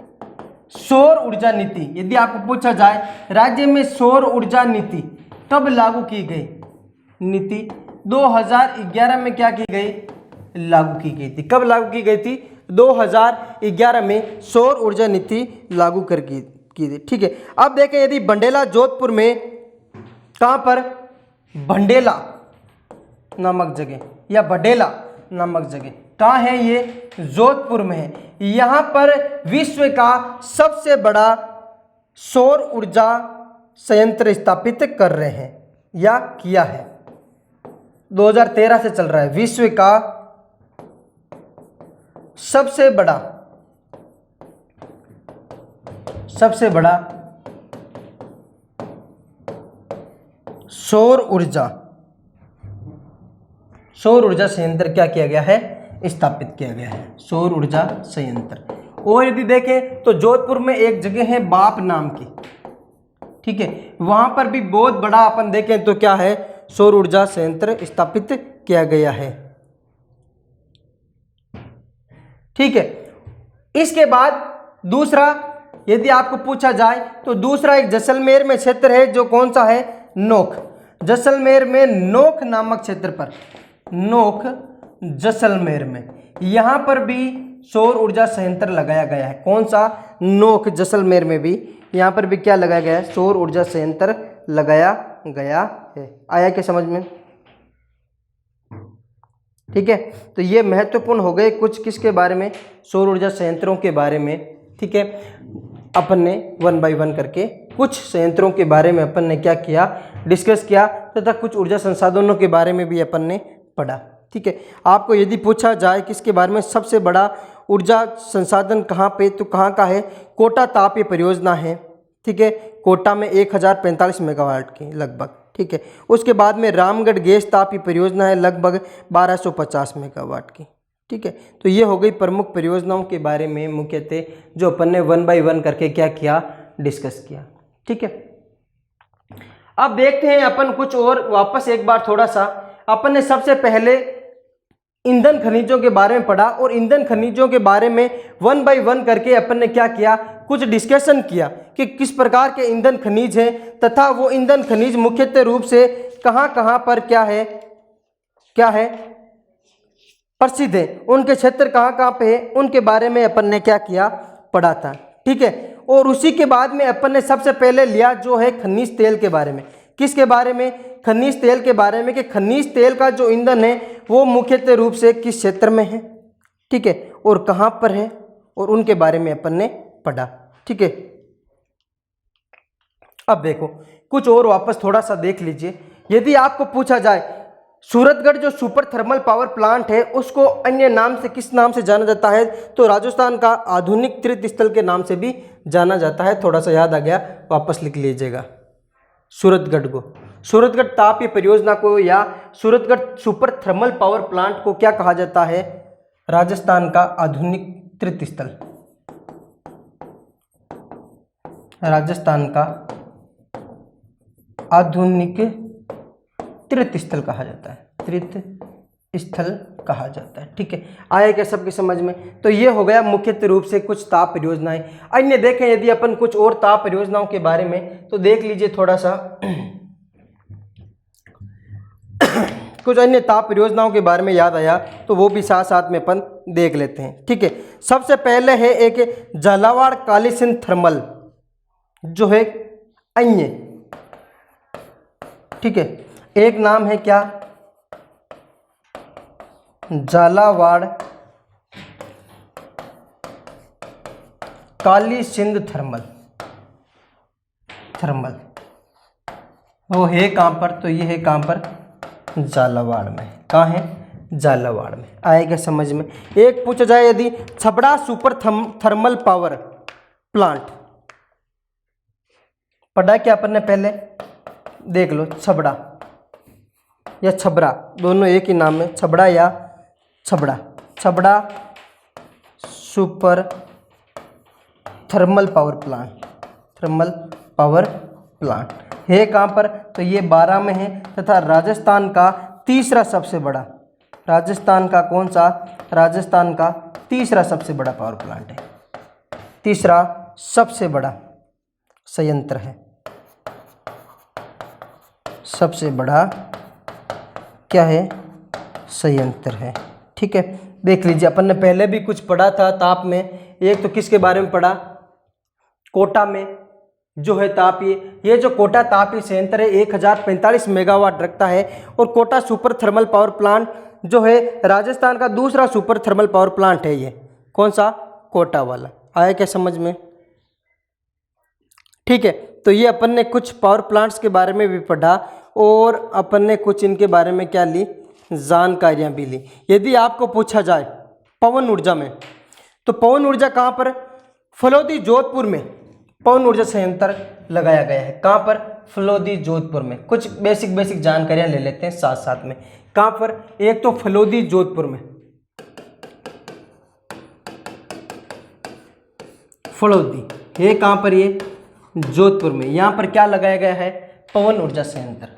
Speaker 1: सौर ऊर्जा नीति, यदि आपको पूछा जाए राज्य में सौर ऊर्जा नीति कब लागू की गई? नीति 2011 में क्या की गई? लागू की गई थी। कब लागू की गई थी? 2011 में सौर ऊर्जा नीति लागू कर की थी। ठीक है, अब देखें यदि बंडेला जोधपुर में, कहाँ पर? भंडेला नामक जगह या बडेला नामक जगह, कहाँ है ये? जोधपुर में है। यहाँ पर विश्व का सबसे बड़ा सौर ऊर्जा संयंत्र स्थापित कर रहे हैं या किया है। 2013 से चल रहा है। विश्व का सबसे बड़ा सौर ऊर्जा संयंत्र क्या किया गया है? स्थापित किया गया है, सौर ऊर्जा संयंत्र। और यदि देखें तो जोधपुर में एक जगह है बाप नाम की, ठीक है, वहां पर भी बहुत बड़ा अपन देखें तो क्या है? सौर ऊर्जा संयंत्र स्थापित किया गया है। ठीक है, इसके बाद दूसरा यदि आपको पूछा जाए तो दूसरा एक जैसलमेर में क्षेत्र है, जो कौन सा है? नोक। जैसलमेर में नोक नामक क्षेत्र पर, नोक जैसलमेर में, यहां पर भी सौर ऊर्जा संयंत्र लगाया गया है। कौन सा? नोक जैसलमेर में भी, यहां पर भी क्या लगाया गया है? सौर ऊर्जा संयंत्र लगाया गया है। आया क्या समझ में? ठीक है, तो ये महत्वपूर्ण हो गए कुछ किसके बारे में? सौर ऊर्जा संयंत्रों के बारे में। ठीक है, अपन ने 1 बाय 1 करके कुछ संयंत्रों के बारे में अपन ने क्या किया? डिस्कस किया, तथा कुछ ऊर्जा संसाधनों के बारे में भी अपन ने पढ़ा। ठीक है, आपको यदि पूछा जाए किसके बारे में सबसे बड़ा ऊर्जा संसाधन कहाँ पे, तो कहाँ का है? कोटा तापीय परियोजना है। ठीक है, कोटा में 1045 मेगावाट की लगभग। ठीक है, उसके बाद में रामगढ़ गैस तापीय परियोजना है लगभग 1250 मेगावाट की। ठीक है, तो ये हो गई प्रमुख परियोजनाओं के बारे में मुख्यतः जो अपन ने 1 बाय 1 करके क्या किया? डिस्कस किया। ठीक है, अब देखते हैं अपन कुछ और वापस एक बार थोड़ा सा। अपन ने सबसे पहले ईंधन खनिजों के बारे में पढ़ा, और ईंधन खनिजों के बारे में 1 बाय 1 करके अपन ने क्या किया? कुछ डिस्कशन किया कि किस प्रकार के ईंधन खनिज हैं, तथा वो ईंधन खनिज मुख्यतः रूप से कहाँ पर क्या है प्रसिद्ध है, उनके क्षेत्र कहाँ पे है, उनके बारे में अपन ने क्या किया? पढ़ा था। ठीक है, और उसी के बाद में अपन ने सबसे पहले लिया जो है खनिज तेल के बारे में। किसके बारे में? खनिज तेल के बारे में, कि खनिज तेल का जो ईंधन है वो मुख्यतः रूप से किस क्षेत्र में है, ठीक है, और कहाँ पर है, और उनके बारे में अपन ने पढ़ा। ठीक है, अब देखो कुछ और वापस थोड़ा सा देख लीजिए। यदि आपको पूछा जाए सूरतगढ़ जो सुपर थर्मल पावर प्लांट है उसको अन्य नाम से किस नाम से जाना जाता है, तो राजस्थान का आधुनिक तीर्थ स्थल के नाम से भी जाना जाता है। थोड़ा सा याद आ गया, वापस लिख लीजिएगा। सूरतगढ़ को, सूरतगढ़ तापीय परियोजना को या Suratgarh super thermal power plant को क्या कहा जाता है? राजस्थान का आधुनिक तीर्थ स्थल, राजस्थान का आधुनिक तीर्थ स्थल कहा जाता है, तीर्थ स्थल कहा जाता है। ठीक है, आया क्या सबके समझ में? तो ये हो गया मुख्यतः रूप से कुछ ताप परियोजनाएं। अन्य देखें यदि अपन कुछ और ताप परियोजनाओं के बारे में, तो देख लीजिए थोड़ा सा कुछ अन्य ताप परियोजनाओं के बारे में याद आया तो वो भी साथ साथ में अपन देख लेते हैं। ठीक है, सबसे पहले है एक झालावाड़ काली सिंध थर्मल जो है अन्य, ठीक है, एक नाम है क्या? झालावाड़ काली सिंध थर्मल, वो है कहाँ पर? तो ये है कहाँ पर? झालावाड़ में। कहाँ है? झालावाड़ में। आएगा समझ में? एक पूछा जाए यदि Chhabra super thermal power plant, पढ़ा क्या अपन ने? पहले देख लो, छबड़ा या छबरा दोनों एक ही नाम है, छबड़ा या Chhabra. Chhabra super thermal power plant, thermal power plant है कहाँ पर, तो ये बारां में है। तथा राजस्थान का तीसरा सबसे बड़ा, राजस्थान का कौन सा, राजस्थान का तीसरा सबसे बड़ा पावर प्लांट है, तीसरा सबसे बड़ा संयंत्र है, सबसे बड़ा क्या है, संयंत्र है। ठीक है, देख लीजिए अपन ने पहले भी कुछ पढ़ा था ताप में। एक तो किसके बारे में पढ़ा, कोटा में जो है ताप, ये जो कोटा तापीय संयंत्र है 1045 मेगावाट रखता है। और Kota super thermal power plant जो है राजस्थान का दूसरा सुपर थर्मल पावर प्लांट है। ये कौन सा, कोटा वाला। आया क्या समझ में? ठीक है, तो ये अपन ने कुछ पावर प्लांट्स के बारे में भी पढ़ा और अपन ने कुछ इनके बारे में क्या ली, जानकारियां भी ली। यदि आपको पूछा जाए पवन ऊर्जा में, तो पवन ऊर्जा कहाँ पर, फलोदी जोधपुर में पवन ऊर्जा संयंत्र लगाया गया है। कहाँ पर, फलोदी जोधपुर में। कुछ बेसिक जानकारियां ले लेते हैं साथ साथ में। कहाँ पर, एक तो फलोदी जोधपुर में, फलोदी ये कहाँ पर, ये जोधपुर में। यहाँ पर क्या लगाया गया है, पवन ऊर्जा संयंत्र,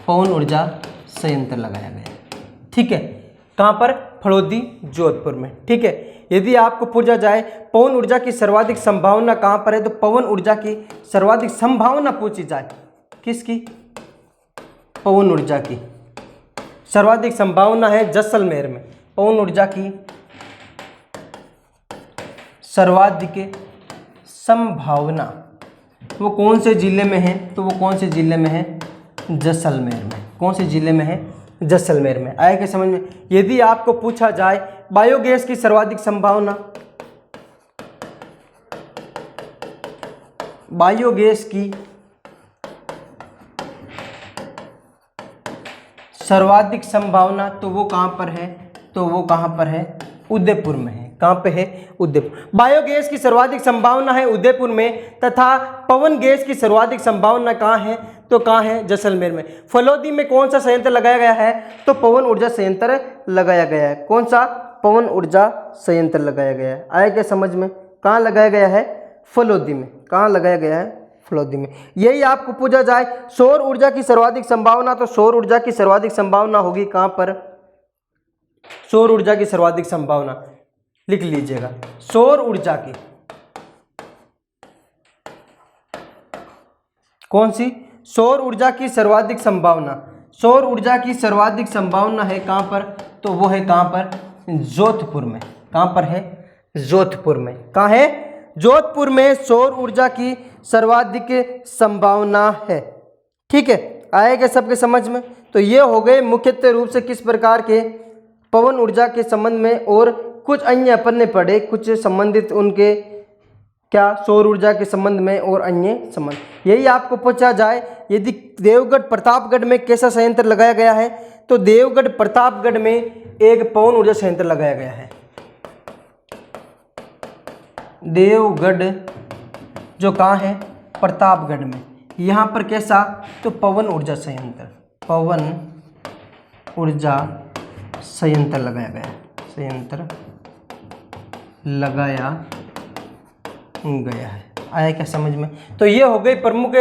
Speaker 1: पवन ऊर्जा संयंत्र लगाया गया है। ठीक है, कहाँ पर, फलोदी जोधपुर में। ठीक है, यदि आपको पूछा जाए पवन ऊर्जा की सर्वाधिक संभावना कहाँ पर है, तो पवन ऊर्जा की सर्वाधिक संभावना पूछी जाए, किसकी, पवन ऊर्जा की सर्वाधिक संभावना है जैसलमेर में। पवन ऊर्जा की सर्वाधिक संभावना वो कौन से जिले में है, तो वो कौन से जिले में है, जैसलमेर में। कौन से जिले में है, जैसलमेर में। आया क्या समझ में? यदि आपको पूछा जाए बायोगैस की सर्वाधिक संभावना, बायोगैस की सर्वाधिक संभावना, तो वो कहाँ पर है, तो वो कहाँ पर है, उदयपुर में है। कहाँ पे है, उदयपुर। बायोगैस की सर्वाधिक संभावना है उदयपुर में, तथा पवन गैस की सर्वाधिक संभावना कहाँ है, तो कहाँ है, जैसलमेर में। फलोदी में कौन सा संयंत्र लगाया गया है, तो पवन ऊर्जा संयंत्र लगाया गया है। कौन सा, पवन ऊर्जा संयंत्र लगाया गया है। आया क्या समझ में? कहाँ लगाया गया है, फलोदी में। कहाँ लगाया गया है, फलोदी में। यही आपको पूछा जाए सौर ऊर्जा की सर्वाधिक संभावना, तो सौर ऊर्जा की सर्वाधिक संभावना होगी कहाँ पर, सौर ऊर्जा की सर्वाधिक संभावना लिख लीजिएगा। सौर ऊर्जा की कौन सी, सौर ऊर्जा की सर्वाधिक संभावना, सौर ऊर्जा की सर्वाधिक संभावना है कहाँ पर, तो वो है कहाँ पर, जोधपुर में। कहाँ पर है, जोधपुर में। कहाँ है, जोधपुर में सौर ऊर्जा की सर्वाधिक संभावना है। ठीक है, आएगा सबके समझ में? तो ये हो गए मुख्यतः रूप से किस प्रकार के पवन ऊर्जा के संबंध में, और कुछ अन्य अपन ने पढ़े कुछ संबंधित उनके क्या, सौर ऊर्जा के संबंध में और अन्य संबंध। यही आपको पूछा जाए यदि देवगढ़ प्रतापगढ़ में कैसा संयंत्र लगाया गया है, तो देवगढ़ प्रतापगढ़ में एक पवन ऊर्जा संयंत्र लगाया गया है। देवगढ़ जो कहाँ है, प्रतापगढ़ में। यहाँ पर कैसा, तो पवन ऊर्जा संयंत्र, पवन ऊर्जा संयंत्र लगाया गया, संयंत्र लगाया गया है। आया क्या समझ में? तो ये हो गई प्रमुख,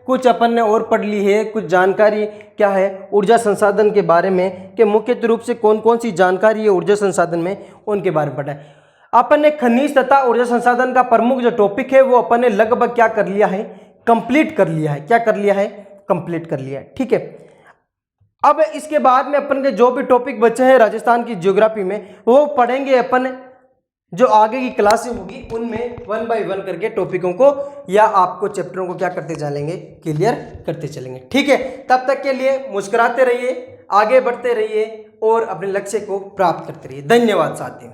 Speaker 1: कुछ अपन ने और पढ़ ली है, कुछ जानकारी क्या है ऊर्जा संसाधन के बारे में, कि मुख्य रूप से कौन कौन सी जानकारी है ऊर्जा संसाधन में, उनके बारे में पढ़ा है। अपन ने खनिज तथा ऊर्जा संसाधन का प्रमुख जो टॉपिक है वो अपन ने लगभग क्या कर लिया है, कंप्लीट कर लिया है। क्या कर लिया है, कंप्लीट कर लिया है। ठीक है, अब इसके बाद में अपन के जो भी टॉपिक बचे हैं राजस्थान की ज्योग्राफी में, वो पढ़ेंगे अपन जो आगे की क्लासें होगी उनमें 1 बाय 1 करके टॉपिकों को या आपको चैप्टरों को क्या करते चलेंगे, क्लियर करते चलेंगे। ठीक है, तब तक के लिए मुस्कुराते रहिए, आगे बढ़ते रहिए और अपने लक्ष्य को प्राप्त करते रहिए। धन्यवाद साथियों।